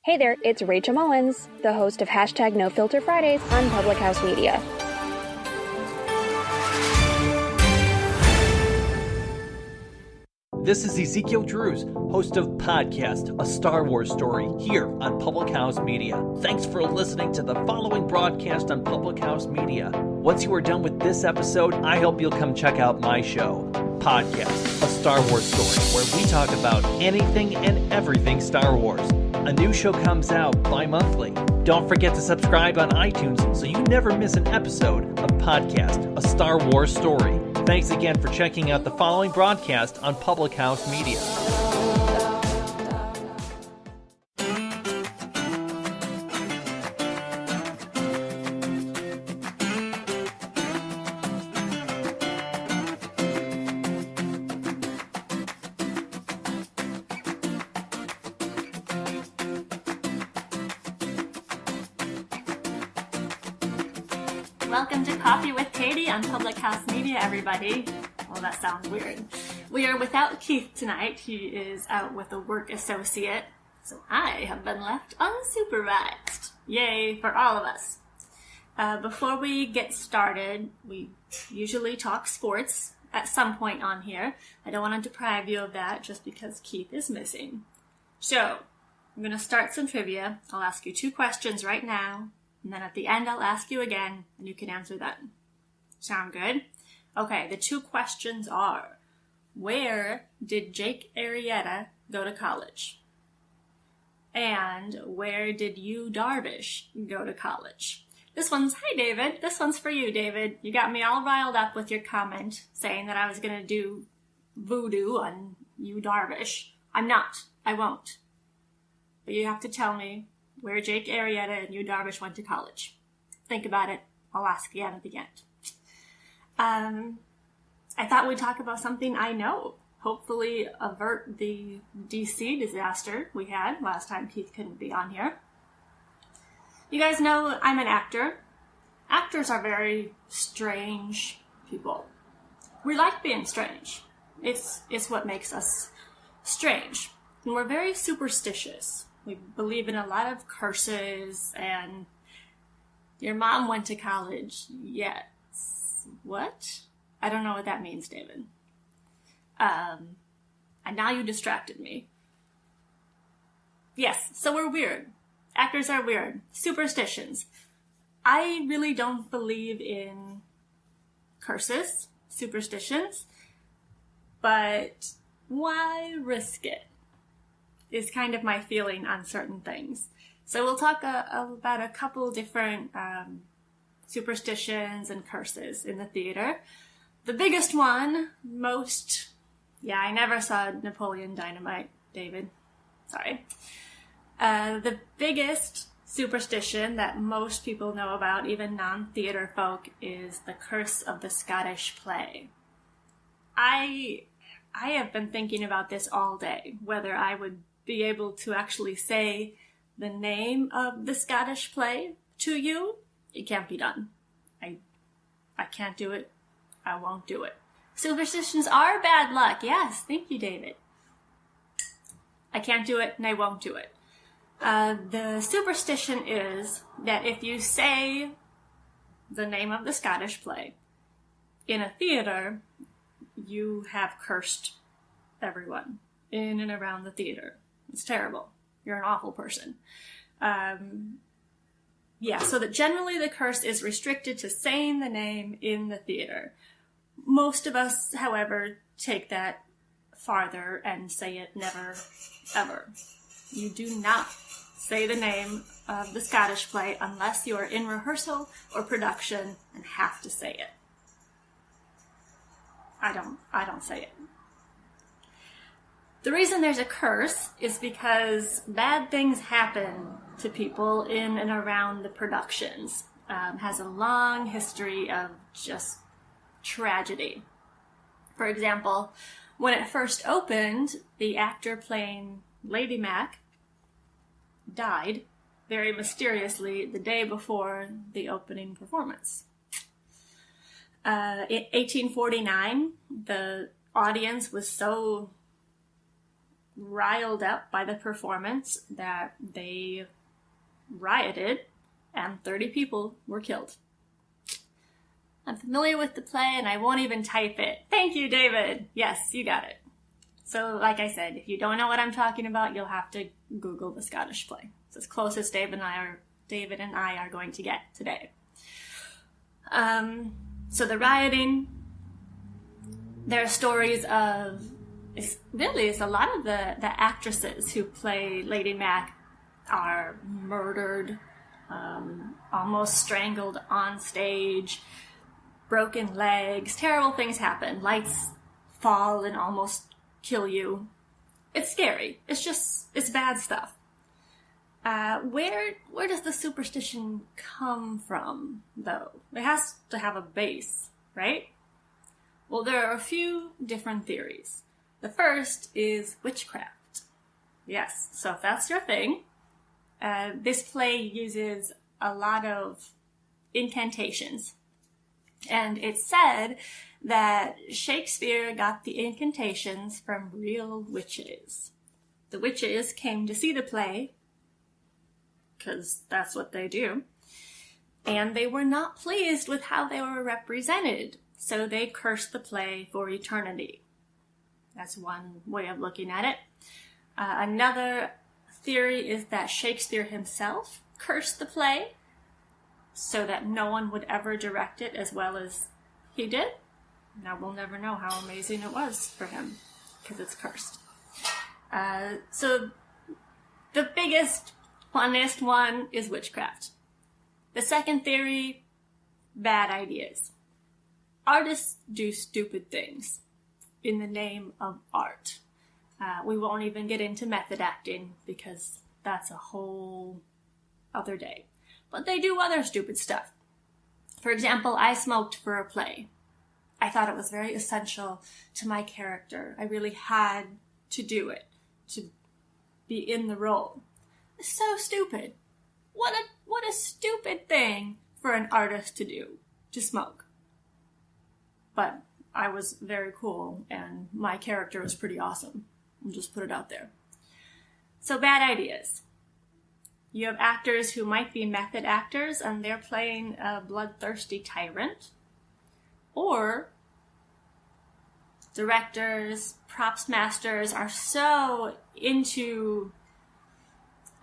Hey there, it's Rachel Mullins, the host of Hashtag No Filter Fridays on Public House Media. This is Ezekiel Drews, host of Podcast, a Star Wars story, here on Public House Media. Thanks for listening to the following broadcast on Public House Media. Once you are done with this episode, I hope you'll come check out my show, Podcast, a Star Wars story, where we talk about anything and everything Star Wars. A new show comes out bi-monthly. Don't forget to subscribe on iTunes so you never miss an episode of Podcast, a Star Wars story. Thanks again for checking out the following broadcast on Public House Media. Welcome to Coffee with Katie on Public House Media, everybody. Well, that sounds weird. We are without Keith tonight. He is out with a work associate, so I have been left unsupervised. Yay for all of us. Before we get started, we usually talk sports at some point on here. I don't want to deprive you of that just because Keith is missing. So, I'm going to start some trivia. I'll ask you 2 questions right now. And then at the end, I'll ask you again, and you can answer them. Sound good? Okay, the 2 questions are, where did Jake Arrieta go to college? And where did Yu Darvish go to college? Hi David, this one's for you, David. You got me all riled up with your comment saying that I was going to do voodoo on Yu Darvish. I'm not. I won't. But you have to tell me where Jake Arrieta and Yu Darvish went to college. Think about it. I'll ask again at the end. I thought we'd talk about something I know. Hopefully avert the DC disaster we had last time Keith couldn't be on here. You guys know I'm an actor. Actors are very strange people. We like being strange. It's what makes us strange. And we're very superstitious. We believe in a lot of curses, and your mom went to college. Yes. What? I don't know what that means, David. And now you distracted me. Yes, so we're weird. Actors are weird. Superstitions. I really don't believe in curses, superstitions, but why risk it? Is kind of my feeling on certain things. So we'll talk about a couple different superstitions and curses in the theater. The biggest one, I never saw Napoleon Dynamite, David. Sorry. The biggest superstition that most people know about, even non-theater folk, is the curse of the Scottish play. I have been thinking about this all day, whether I would be able to actually say the name of the Scottish play to you. It can't be done. I can't do it. I won't do it. Superstitions are bad luck. Yes, thank you, David. I can't do it and I won't do it. The superstition is that if you say the name of the Scottish play in a theater, you have cursed everyone in and around the theater. It's terrible. You're an awful person. So that generally the curse is restricted to saying the name in the theater. Most of us, however, take that farther and say it never, ever. You do not say the name of the Scottish play unless you are in rehearsal or production and have to say it. I don't say it. The reason there's a curse is because bad things happen to people in and around the productions. Has a long history of just tragedy. For example, when it first opened, the actor playing Lady Mac died very mysteriously the day before the opening performance. In 1849, the audience was so riled up by the performance that they rioted and 30 people were killed. I'm familiar with the play and I won't even type it. Thank you, David. Yes, you got it. So like I said, if you don't know what I'm talking about, you'll have to Google the Scottish play. It's as close as David and I are going to get today. So the rioting, there are stories of, it's a lot of the actresses who play Lady Mac are murdered, almost strangled on stage, broken legs, terrible things happen. Lights fall and almost kill you. It's scary. It's bad stuff. Where does the superstition come from, though? It has to have a base, right? Well, there are a few different theories. The first is witchcraft. Yes, so if that's your thing, this play uses a lot of incantations. And it's said that Shakespeare got the incantations from real witches. The witches came to see the play, because that's what they do, and they were not pleased with how they were represented, so they cursed the play for eternity. That's one way of looking at it. Another theory is that Shakespeare himself cursed the play so that no one would ever direct it as well as he did. Now we'll never know how amazing it was for him because it's cursed. So the biggest, funniest one is witchcraft. The second theory, bad ideas. Artists do stupid things in the name of art. We won't even get into method acting because that's a whole other day. But they do other stupid stuff. For example, I smoked for a play. I thought it was very essential to my character. I really had to do it, to be in the role. It's so stupid. What a stupid thing for an artist to do, to smoke. But I was very cool, and my character was pretty awesome. I'll just put it out there. So bad ideas. You have actors who might be method actors, and they're playing a bloodthirsty tyrant. Or directors, props masters are so into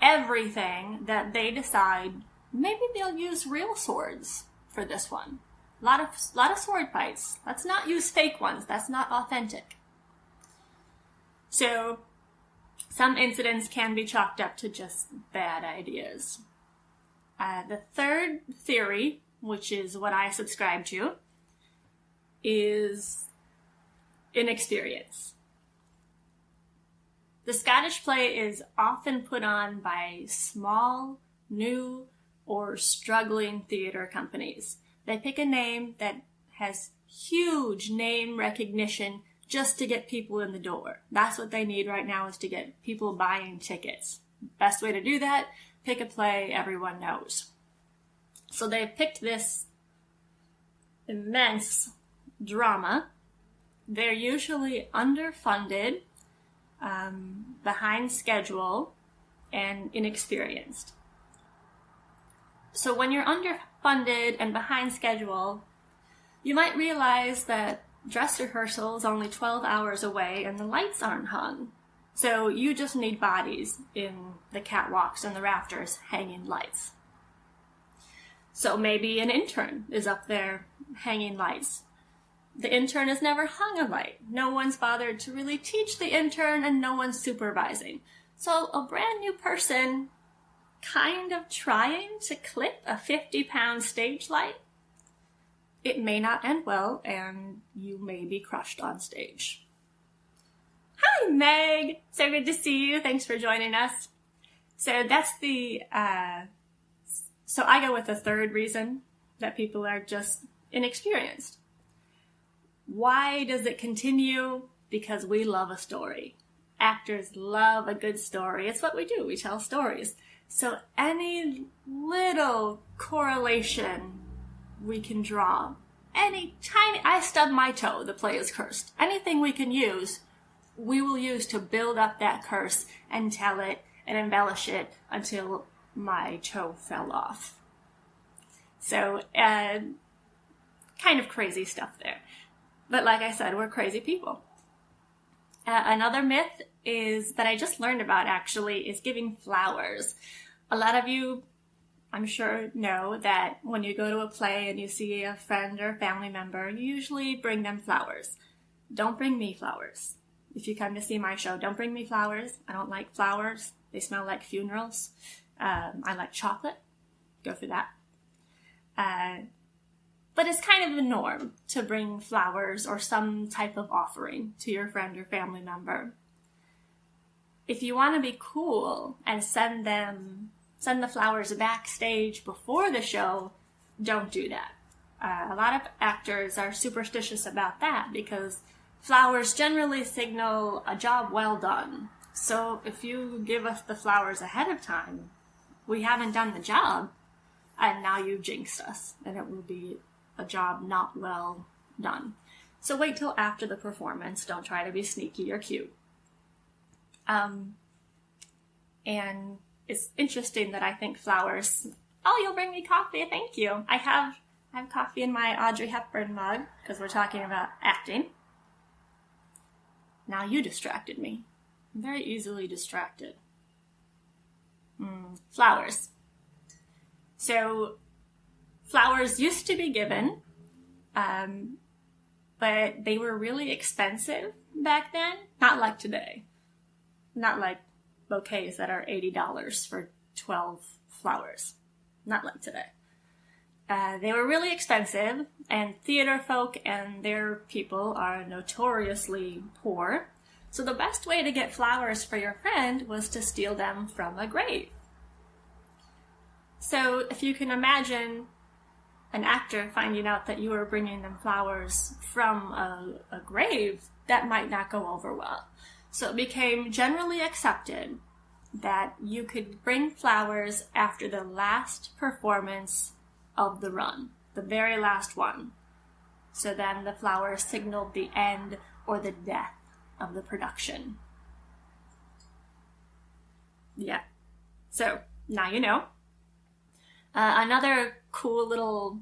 everything that they decide maybe they'll use real swords for this one. A lot of sword fights. Let's not use fake ones. That's not authentic. So some incidents can be chalked up to just bad ideas. The third theory, which is what I subscribe to, is inexperience. The Scottish play is often put on by small, new, or struggling theater companies. They pick a name that has huge name recognition just to get people in the door. That's what they need right now, is to get people buying tickets. Best way to do that, pick a play everyone knows. So they picked this immense drama. They're usually underfunded, behind schedule, and inexperienced. So when you're underfunded and behind schedule, you might realize that dress rehearsal is only 12 hours away and the lights aren't hung. So you just need bodies in the catwalks and the rafters hanging lights. So maybe an intern is up there hanging lights. The intern has never hung a light. No one's bothered to really teach the intern, and no one's supervising. So a brand new person kind of trying to clip a 50-pound stage light, it may not end well, and you may be crushed on stage. Hi, Meg! So good to see you. Thanks for joining us. So that's the... So I go with the third reason that people are just inexperienced. Why does it continue? Because we love a story. Actors love a good story. It's what we do. We tell stories. So any little correlation we can draw, any tiny, I stubbed my toe, the play is cursed. Anything we can use we will use to build up that curse and tell it and embellish it until my toe fell off. So, kind of crazy stuff there. But like I said, we're crazy people. Another myth is that I just learned about, actually, is giving flowers. A lot of you, I'm sure, know that when you go to a play and you see a friend or family member, you usually bring them flowers. Don't bring me flowers. If you come to see my show, don't bring me flowers. I don't like flowers. They smell like funerals. I like chocolate. Go for that. But it's kind of the norm to bring flowers or some type of offering to your friend or family member. If you want to be cool and send the flowers backstage before the show, don't do that. A lot of actors are superstitious about that because flowers generally signal a job well done. So if you give us the flowers ahead of time, we haven't done the job, and now you jinxed us, and it will be a job not well done. So wait till after the performance. Don't try to be sneaky or cute. And it's interesting that I think flowers, oh, you'll bring me coffee, thank you. I have coffee in my Audrey Hepburn mug, because we're talking about acting. Now you distracted me. I'm very easily distracted. Flowers. So, flowers used to be given, but they were really expensive back then. Not like today. Not like bouquets that are $80 for 12 flowers. Not like today. They were really expensive, and theater folk and their people are notoriously poor. So the best way to get flowers for your friend was to steal them from a grave. So if you can imagine an actor finding out that you were bringing them flowers from a grave, that might not go over well. So it became generally accepted that you could bring flowers after the last performance of the run, the very last one. So then the flowers signaled the end or the death of the production. Yeah. So now you know. Another cool little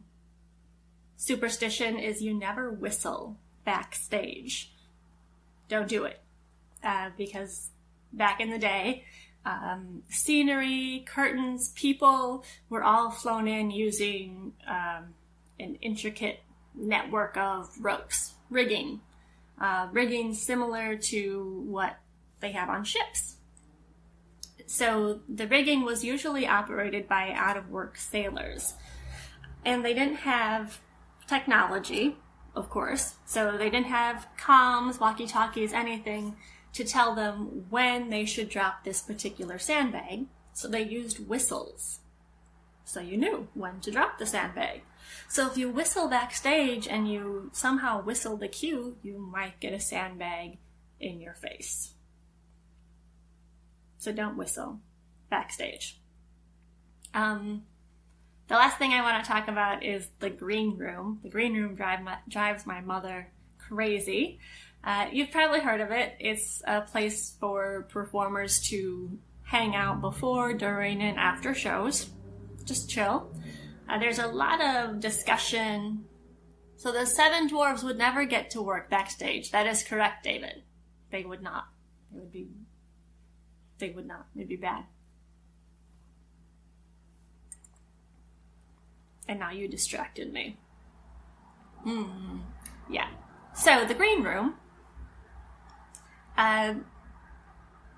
superstition is you never whistle backstage. Don't do it. Because back in the day, scenery, curtains, people were all flown in using an intricate network of ropes, rigging similar to what they have on ships. So the rigging was usually operated by out-of-work sailors. And they didn't have technology, of course. So they didn't have comms, walkie-talkies, anything to tell them when they should drop this particular sandbag. So they used whistles. So you knew when to drop the sandbag. So if you whistle backstage and you somehow whistle the cue, you might get a sandbag in your face. So don't whistle backstage. The last thing I want to talk about is the green room. The green room drives my mother crazy. You've probably heard of it. It's a place for performers to hang out before, during, and after shows. Just chill. There's a lot of discussion. So the 7 dwarves would never get to work backstage. That is correct, David. They would not. They would not. It'd be bad. And now you distracted me. Yeah. So the green room,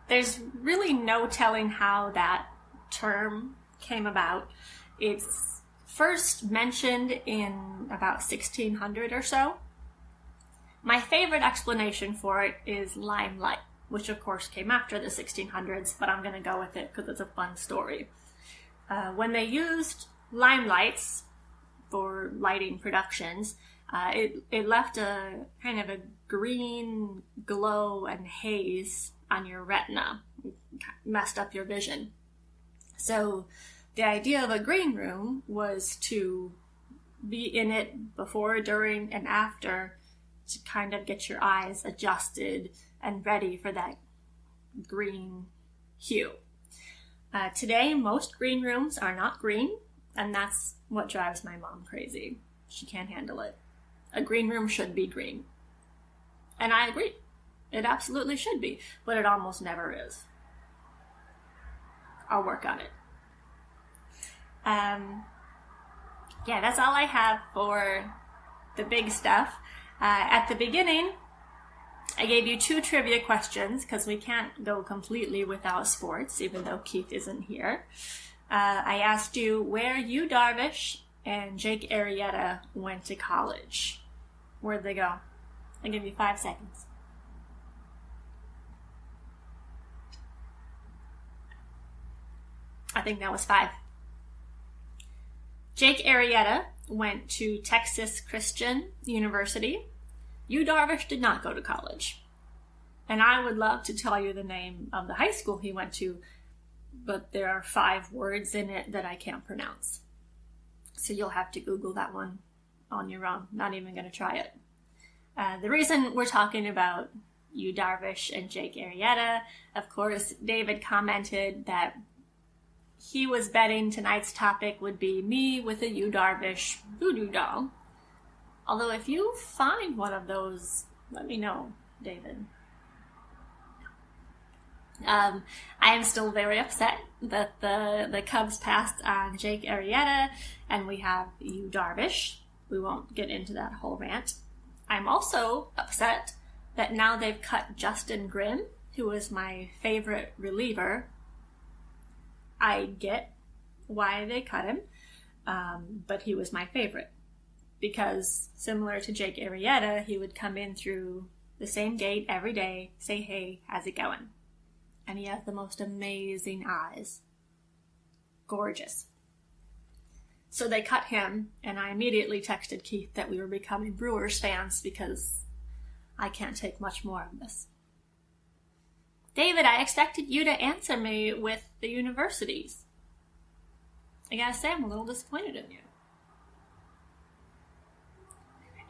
there's really no telling how that term came about. It's first mentioned in about 1600 or so. My favorite explanation for it is limelight, which of course came after the 1600s, but I'm going to go with it because it's a fun story. When they used limelights for lighting productions, it left a kind of a green glow and haze on your retina. It messed up your vision. So the idea of a green room was to be in it before, during, and after to kind of get your eyes adjusted and ready for that green hue. Today, most green rooms are not green, and that's what drives my mom crazy. She can't handle it. A green room should be green. And I agree. It absolutely should be, but it almost never is. I'll work on it. Yeah, that's all I have for the big stuff. At the beginning, I gave you 2 trivia questions because we can't go completely without sports, even though Keith isn't here. I asked you where Yu Darvish and Jake Arrieta went to college. Where'd they go? I'll give you 5 seconds. I think that was 5. Jake Arrieta went to Texas Christian University. Yu Darvish did not go to college. And I would love to tell you the name of the high school he went to, but there are 5 words in it that I can't pronounce. So you'll have to Google that one on your own. Not even going to try it. The reason we're talking about Yu Darvish and Jake Arrieta, of course, David commented that he was betting tonight's topic would be me with a Yu Darvish voodoo doll. Although if you find one of those, let me know, David. I am still very upset that the Cubs passed on Jake Arrieta and we have Yu Darvish. We won't get into that whole rant. I'm also upset that now they've cut Justin Grimm, who was my favorite reliever. I get why they cut him, but he was my favorite. Because similar to Jake Arrieta, he would come in through the same gate every day, say, hey, how's it going? And he has the most amazing eyes. Gorgeous. So they cut him, and I immediately texted Keith that we were becoming Brewers fans because I can't take much more of this. David, I expected you to answer me with the universities. I gotta say, I'm a little disappointed in you.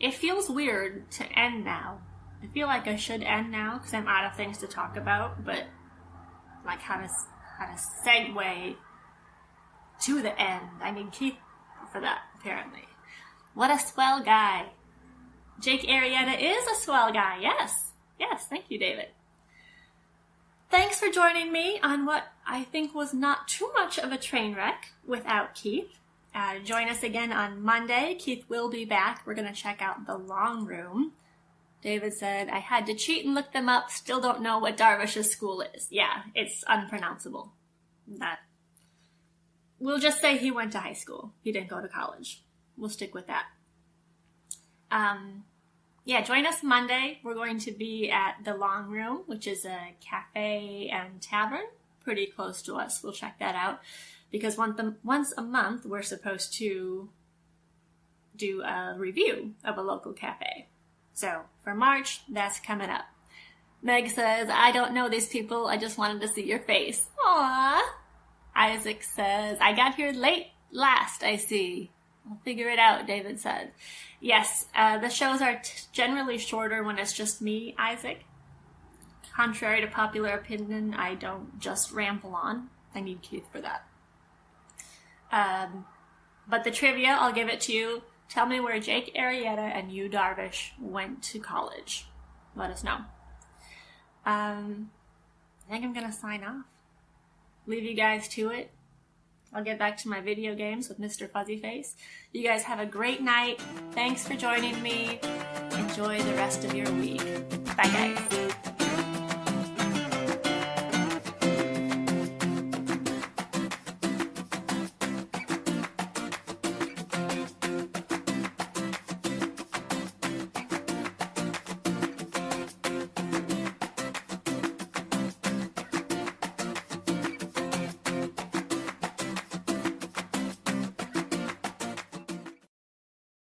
It feels weird to end now. I feel like I should end now because I'm out of things to talk about, but like how to segue to the end. I need Keith for that, apparently. What a swell guy. Jake Arrieta is a swell guy, yes. Yes, thank you, David. Thanks for joining me on what I think was not too much of a train wreck without Keith. Join us again on Monday. Keith will be back. We're going to check out The Long Room. David said, I had to cheat and look them up. Still don't know what Darvish's school is. Yeah, it's unpronounceable. We'll just say he went to high school. He didn't go to college. We'll stick with that. Yeah, join us Monday. We're going to be at The Long Room, which is a cafe and tavern pretty close to us. We'll check that out. Because once a month, we're supposed to do a review of a local cafe. So, for March, that's coming up. Meg says, I don't know these people. I just wanted to see your face. Aww. Isaac says, I got here late last, I see. I'll figure it out, David said. Yes, the shows are generally shorter when it's just me, Isaac. Contrary to popular opinion, I don't just ramble on. I need Keith for that. But the trivia, I'll give it to you. Tell me where Jake Arrieta and Yu Darvish went to college. Let us know. I think I'm going to sign off. Leave you guys to it. I'll get back to my video games with Mr. Fuzzyface. You guys have a great night. Thanks for joining me. Enjoy the rest of your week. Bye, guys.